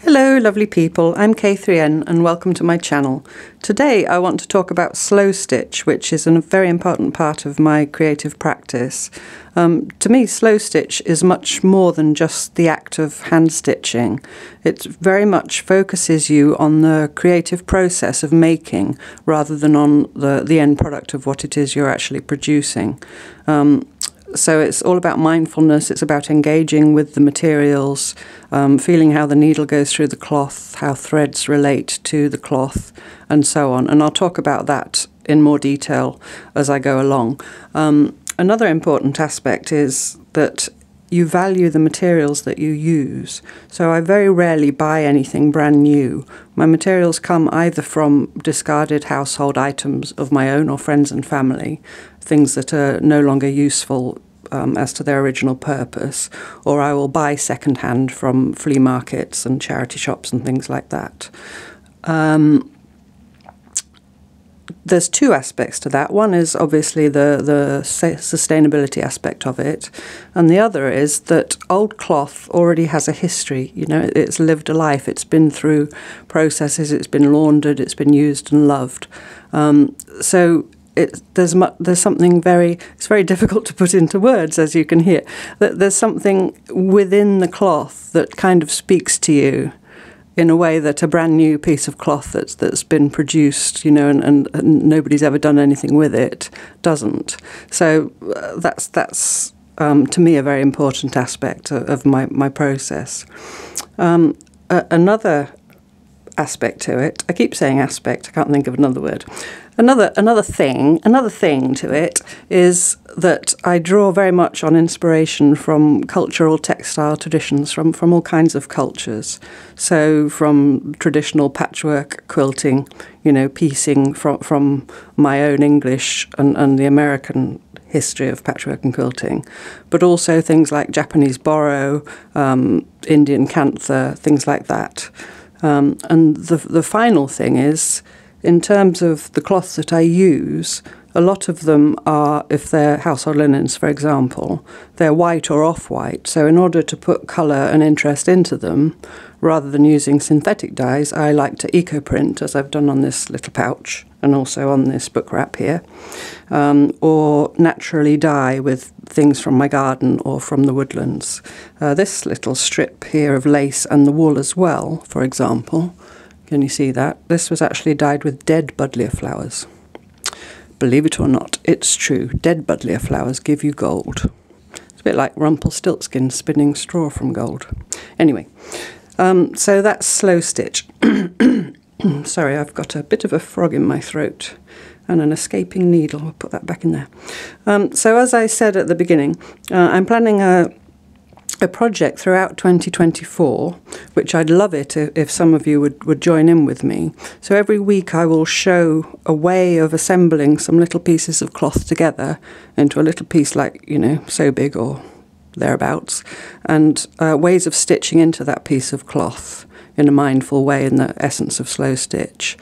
Hello lovely people, I'm K3N and welcome to my channel. Today I want to talk about slow stitch, which is a very important part of my creative practice. To me, slow stitch is much more than just the act of hand stitching. It very much focuses you on the creative process of making rather than on the end product of what it is you're actually producing. So it's all about mindfulness, it's about engaging with the materials, feeling how the needle goes through the cloth, how threads relate to the cloth, and so on. And I'll talk about that in more detail as I go along. Another important aspect is that you value the materials that you use. So I very rarely buy anything brand new. My materials come either from discarded household items of my own or friends and family, things that are no longer useful as to their original purpose, or I will buy second-hand from flea markets and charity shops and things like that. There's two aspects to that. One is obviously the sustainability aspect of it, and the other is that old cloth already has a history. You know, it's lived a life, it's been through processes, it's been laundered, it's been used and loved. So there's something it's very difficult to put into words, as you can hear. There's something within the cloth that kind of speaks to you in a way that a brand new piece of cloth that's been produced, you know, and nobody's ever done anything with it doesn't. So that's to me a very important aspect of my process. Another aspect to it, I keep saying aspect, I can't think of another word. Another thing to it is that I draw very much on inspiration from cultural textile traditions from all kinds of cultures. So from traditional patchwork quilting, you know, piecing from my own English and the American history of patchwork and quilting, but also things like Japanese borrow, Indian cantha, things like that. And the final thing is, in terms of the cloths that I use, a lot of them are, if they're household linens, for example, they're white or off-white. So in order to put colour and interest into them, rather than using synthetic dyes, I like to eco-print, as I've done on this little pouch and also on this book wrap here, or naturally dye with things from my garden or from the woodlands. This little strip here of lace and the wool as well, for example, can you see that? This was actually dyed with dead buddleia flowers. Believe it or not, it's true. Dead buddleia flowers give you gold. It's a bit like Rumpelstiltskin spinning straw from gold. Anyway, so that's slow stitch. Sorry, I've got a bit of a frog in my throat and an escaping needle. I'll put that back in there. So as I said at the beginning, I'm planning a project throughout 2024, which I'd love it if some of you would join in with me. So every week I will show a way of assembling some little pieces of cloth together into a little piece like, you know, so big or thereabouts, and ways of stitching into that piece of cloth in a mindful way in the essence of slow stitch.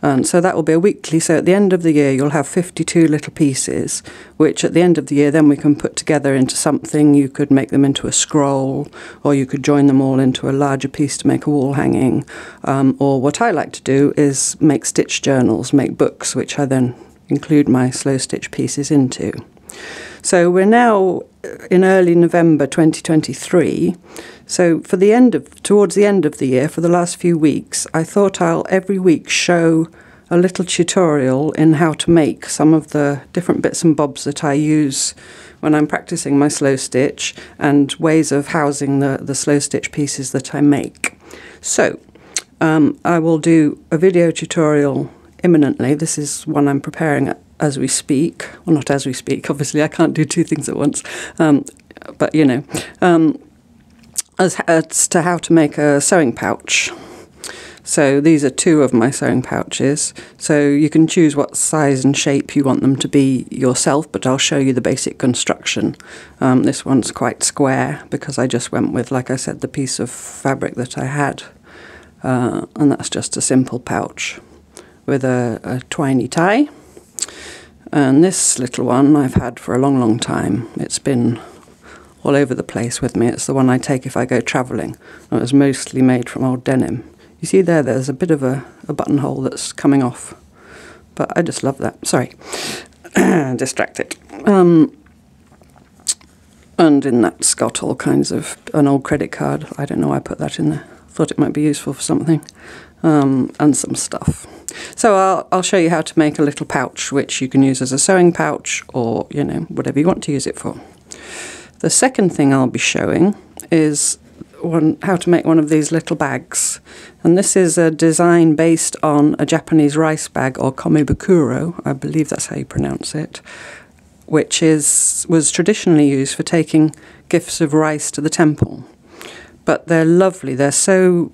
And so that will be a weekly, so at the end of the year you'll have 52 little pieces, which at the end of the year then we can put together into something. You could make them into a scroll, or you could join them all into a larger piece to make a wall hanging. Or what I like to do is make stitch journals, make books, which I then include my slow stitch pieces into. So we're now in early November 2023. So for towards the end of the year, for the last few weeks, I thought I'll every week show a little tutorial in how to make some of the different bits and bobs that I use when I'm practicing my slow stitch, and ways of housing the slow stitch pieces that I make. So I will do a video tutorial imminently. This is one I'm preparing as we speak. Well, not as we speak, obviously I can't do two things at once, but you know, as to how to make a sewing pouch. So these are two of my sewing pouches, so you can choose what size and shape you want them to be yourself, but I'll show you the basic construction. This one's quite square because I just went with, like I said, the piece of fabric that I had, and that's just a simple pouch with a twiny tie. And this little one I've had for a long time. It's been all over the place with me. It's the one I take if I go travelling. It was mostly made from old denim. You see there's a bit of a buttonhole that's coming off. But I just love that. Sorry. Distracted. And in that's got all kinds of, an old credit card. I don't know why I put that in there. Thought it might be useful for something. And some stuff. So I'll show you how to make a little pouch, which you can use as a sewing pouch or, you know, whatever you want to use it for. The second thing I'll be showing is how to make one of these little bags. And this is a design based on a Japanese rice bag, or komebukuro, I believe that's how you pronounce it, which was traditionally used for taking gifts of rice to the temple. But they're lovely. They're so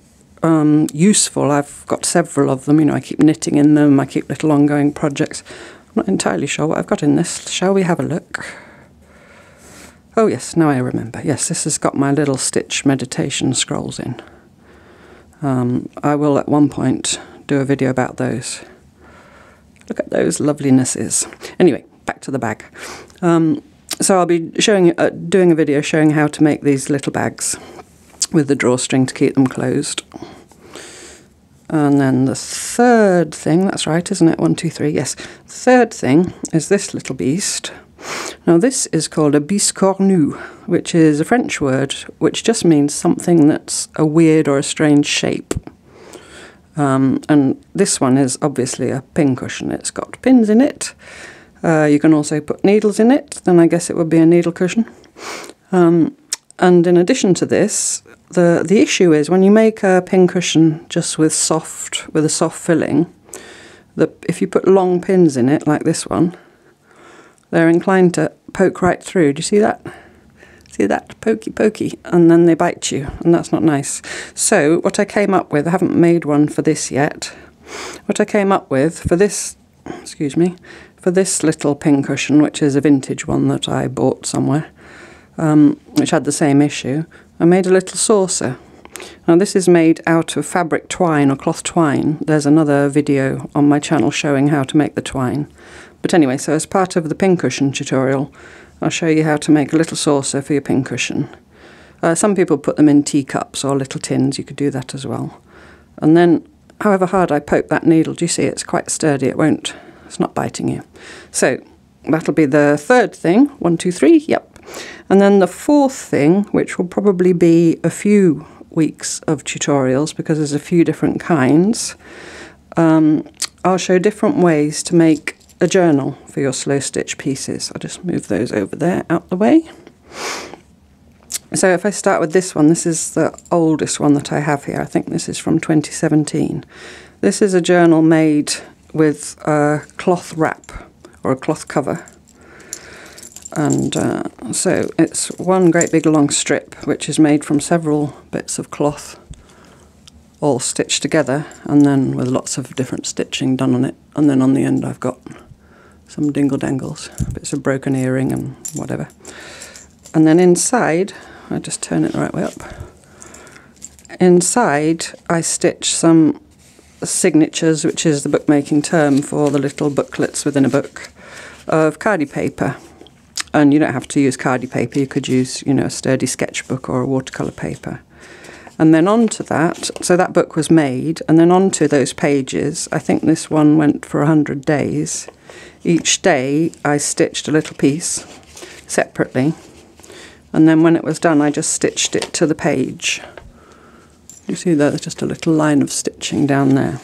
useful. I've got several of them. You know, I keep knitting in them. I keep little ongoing projects. I'm not entirely sure what I've got in this. Shall we have a look? Oh yes, now I remember. Yes, this has got my little stitch meditation scrolls in. I will at one point do a video about those. Look at those lovelinesses. Anyway, back to the bag. So I'll be doing a video showing how to make these little bags with the drawstring to keep them closed. And then the third thing, that's right, isn't it? 1, 2, 3, yes. The third thing is this little beast. Now this is called a biscornu, which is a French word which just means something that's a weird or a strange shape. And this one is obviously a pincushion. It's got pins in it. You can also put needles in it, then I guess it would be a needle cushion. And in addition to this, the issue is when you make a pincushion just with a soft filling, if you put long pins in it like this one, they're inclined to poke right through. Do you see that? See that? Pokey, pokey. And then they bite you, and that's not nice. So what I came up with, I haven't made one for this yet. What I came up with for this, for this little pincushion, which is a vintage one that I bought somewhere, which had the same issue, I made a little saucer. Now this is made out of fabric twine or cloth twine. There's another video on my channel showing how to make the twine. But anyway, so as part of the pincushion tutorial, I'll show you how to make a little saucer for your pincushion. Some people put them in teacups or little tins. You could do that as well. And then, however hard I poke that needle, do you see it's quite sturdy? It's not biting you. So that'll be the third thing. 1, 2, 3, yep. And then the fourth thing, which will probably be a few weeks of tutorials because there's a few different kinds, I'll show different ways to make a journal for your slow stitch pieces. I'll just move those over there out the way. So if I start with this one, this is the oldest one that I have here. I think this is from 2017. This is a journal made with a cloth wrap or a cloth cover. And so it's one great big long strip which is made from several bits of cloth all stitched together, and then with lots of different stitching done on it. And then on the end I've got some dingle dangles, bits of broken earring and whatever. And then inside, I just turn it the right way up. Inside I stitch some signatures, which is the bookmaking term for the little booklets within a book, of cardie paper. And you don't have to use cardie paper, you could use, you know, a sturdy sketchbook or a watercolour paper. And then onto that, so that book was made, and then onto those pages, I think this one went for 100 days. Each day I stitched a little piece separately, and then when it was done I just stitched it to the page. You see there's just a little line of stitching down there.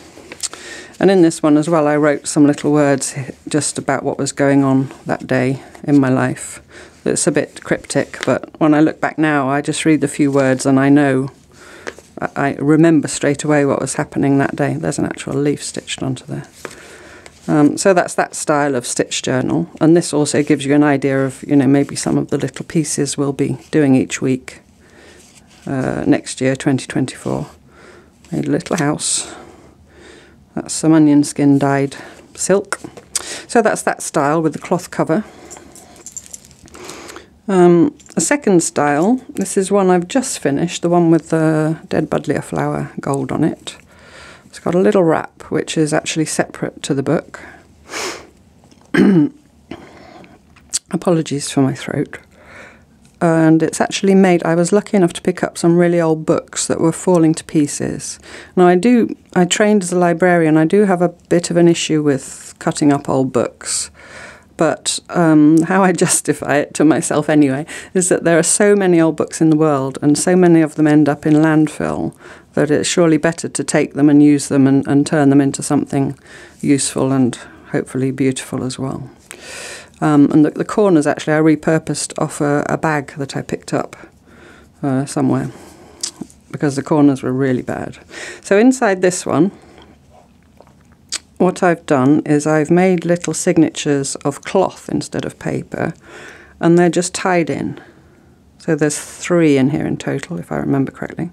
And in this one as well I wrote some little words just about what was going on that day in my life. It's a bit cryptic, but when I look back now I just read the few words and I remember straight away what was happening that day. There's an actual leaf stitched onto there. So that's that style of stitch journal, and this also gives you an idea of, you know, maybe some of the little pieces we'll be doing each week next year, 2024. Made a little house. That's some onion skin dyed silk. So that's that style with the cloth cover. A second style, this is one I've just finished, the one with the dead buddleia flower gold on it. It's got a little wrap which is actually separate to the book. Apologies for my throat. and it's actually made, I was lucky enough to pick up some really old books that were falling to pieces. Now I trained as a librarian, I do have a bit of an issue with cutting up old books, but how I justify it to myself anyway is that there are so many old books in the world and so many of them end up in landfill that it's surely better to take them and use them and turn them into something useful and hopefully beautiful as well. And the corners, actually, I repurposed off a bag that I picked up somewhere because the corners were really bad. So inside this one, what I've done is I've made little signatures of cloth instead of paper, and they're just tied in. So there's 3 in here in total, if I remember correctly.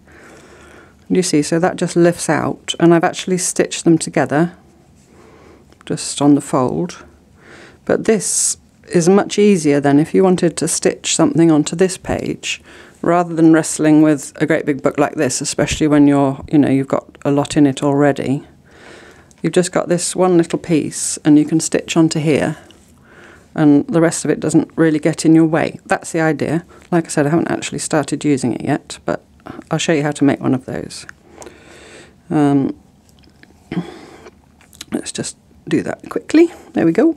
You see, so that just lifts out, and I've actually stitched them together just on the fold. But this is much easier than if you wanted to stitch something onto this page, rather than wrestling with a great big book like this, especially when you've got a lot in it already. You've just got this one little piece, and you can stitch onto here, and the rest of it doesn't really get in your way. That's the idea. Like I said, I haven't actually started using it yet, but I'll show you how to make one of those. Let's just do that quickly. There we go.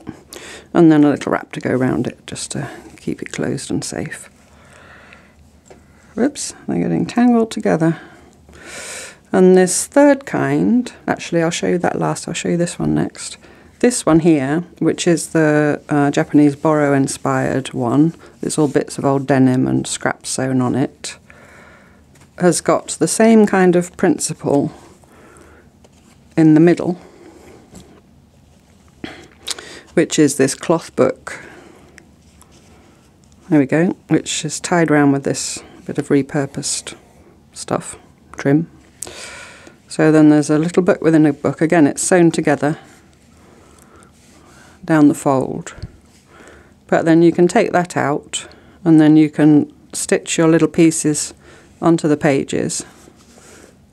And then a little wrap to go around it, just to keep it closed and safe. Whoops, they're getting tangled together. And this third kind, actually I'll show you that last, I'll show you this one next. This one here, which is the Japanese Boro inspired one, it's all bits of old denim and scraps sewn on it, has got the same kind of principle in the middle, which is this cloth book. There we go, which is tied around with this bit of repurposed stuff, trim. So then there's a little book within a book. Again, it's sewn together down the fold. But then you can take that out, and then you can stitch your little pieces onto the pages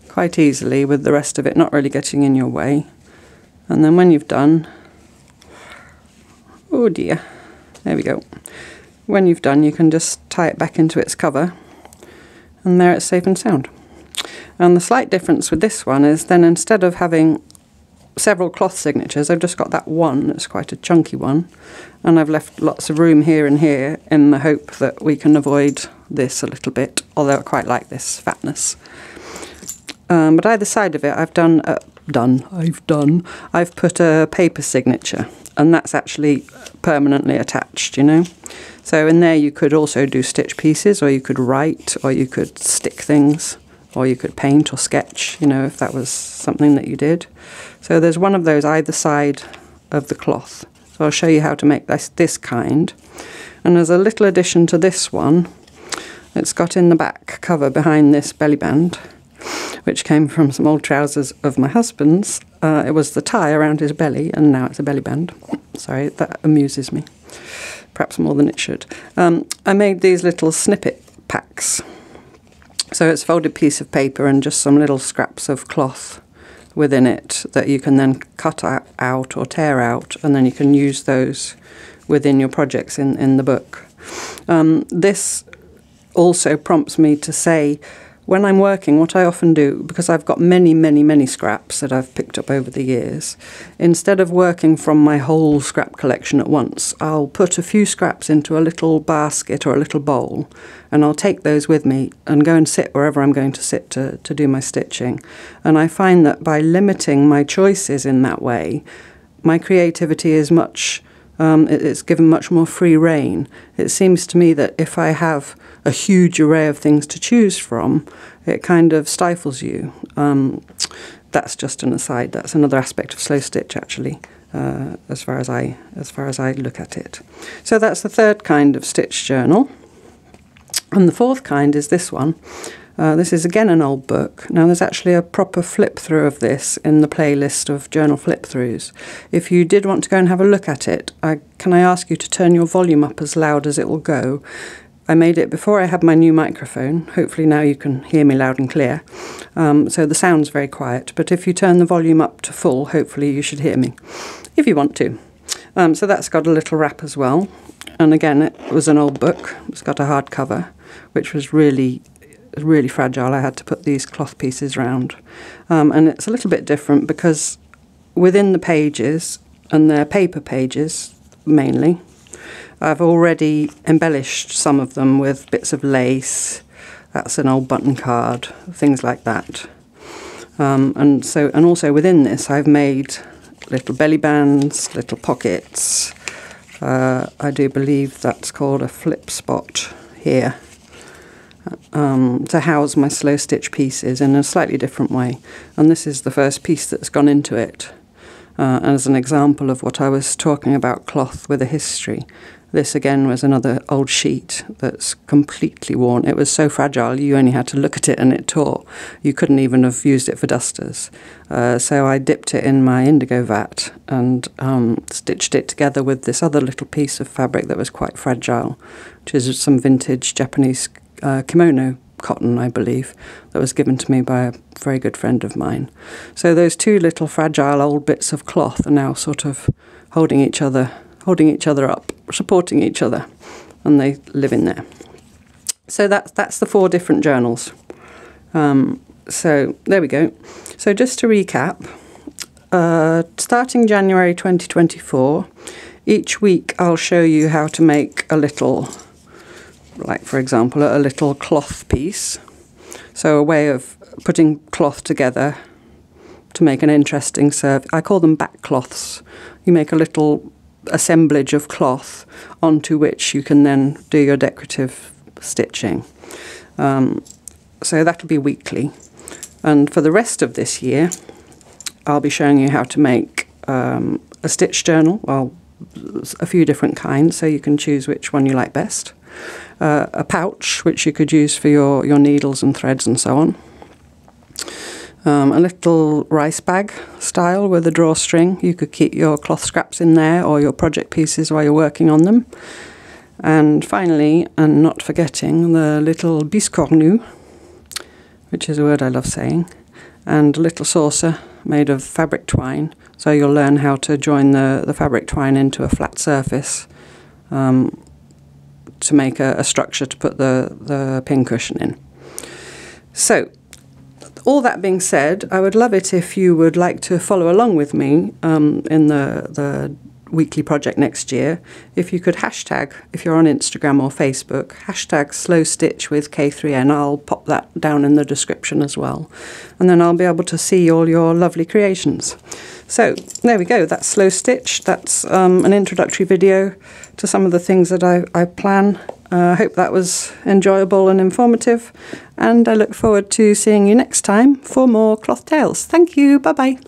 quite easily with the rest of it not really getting in your way. And then when you've done, oh dear, there we go. When you've done, you can just tie it back into its cover, and there it's safe and sound. And the slight difference with this one is then instead of having several cloth signatures, I've just got that one. It's quite a chunky one, and I've left lots of room here and here in the hope that we can avoid this a little bit, although I quite like this fatness. But either side of it I've I've put a paper signature, and that's actually permanently attached, you know. So in there you could also do stitch pieces, or you could write, or you could stick things, or you could paint or sketch, you know, if that was something that you did. So there's one of those either side of the cloth. So I'll show you how to make this kind. And there's a little addition to this one. It's got in the back cover behind this belly band, which came from some old trousers of my husband's. It was the tie around his belly, and now it's a belly band. Sorry, that amuses me, perhaps more than it should. I made these little snippet packs. So it's a folded piece of paper and just some little scraps of cloth within it that you can then cut out or tear out, and then you can use those within your projects in the book. This also prompts me to say, when I'm working, what I often do, because I've got many scraps that I've picked up over the years, instead of working from my whole scrap collection at once, I'll put a few scraps into a little basket or a little bowl, and I'll take those with me and go and sit wherever I'm going to sit to do my stitching. And I find that by limiting my choices in that way, my creativity is it's given much more free rein. It seems to me that if I have a huge array of things to choose from, it kind of stifles you. That's just an aside. That's another aspect of slow stitch, actually, as far as I look at it. So that's the third kind of stitch journal, and the fourth kind is this one. This is again an old book. Now there's actually a proper flip through of this in the playlist of journal flip throughs. If you did want to go and have a look at it, can I ask you to turn your volume up as loud as it will go? I made it before I had my new microphone. Hopefully now you can hear me loud and clear. So the sound's very quiet, but if you turn the volume up to full, hopefully you should hear me, if you want to. So that's got a little wrap as well, And again, it was an old book. It's got a hardcover, which was really fragile. I had to put these cloth pieces round. And it's a little bit different because within the pages, and they're paper pages mainly, I've already embellished some of them with bits of lace. That's an old button card, things like that. And also within this, I've made little belly bands, little pockets. I do believe that's called a flip spot here, to house my slow stitch pieces in a slightly different way. And this is the first piece that's gone into it. As an example of what I was talking about, cloth with a history. This again was another old sheet that's completely worn. It was so fragile you only had to look at it and it tore. You couldn't even have used it for dusters. So I dipped it in my indigo vat and stitched it together with this other little piece of fabric that was quite fragile, which is some vintage Japanese kimono cotton, I believe, that was given to me by a very good friend of mine. So those two little fragile old bits of cloth are now sort of holding each other up, supporting each other, and they live in there. So that's the 4 different journals. So there we go. So just to recap, starting January 2024, each week I'll show you how to make a little, like for example, a little cloth piece. So a way of putting cloth together to make an interesting serve. I call them back cloths. You make a little assemblage of cloth onto which you can then do your decorative stitching. So that'll be weekly. And for the rest of this year, I'll be showing you how to make a stitch journal, well, a few different kinds, so you can choose which one you like best. A pouch, which you could use for your needles and threads and so on. A little rice bag style with a drawstring. You could keep your cloth scraps in there or your project pieces while you're working on them. And finally, and not forgetting, the little biscornu, which is a word I love saying, and a little saucer made of fabric twine. So you'll learn how to join the fabric twine into a flat surface to make a structure to put the pin cushion in. So, all that being said, I would love it if you would like to follow along with me in the weekly project next year. If you could hashtag, if you're on Instagram or Facebook, hashtag slowstitch with K3N. I'll pop that down in the description as well. And then I'll be able to see all your lovely creations. So there we go, that's Slow Stitch. That's an introductory video to some of the things that I plan. I hope that was enjoyable and informative, and I look forward to seeing you next time for more Cloth Tales. Thank you, bye-bye.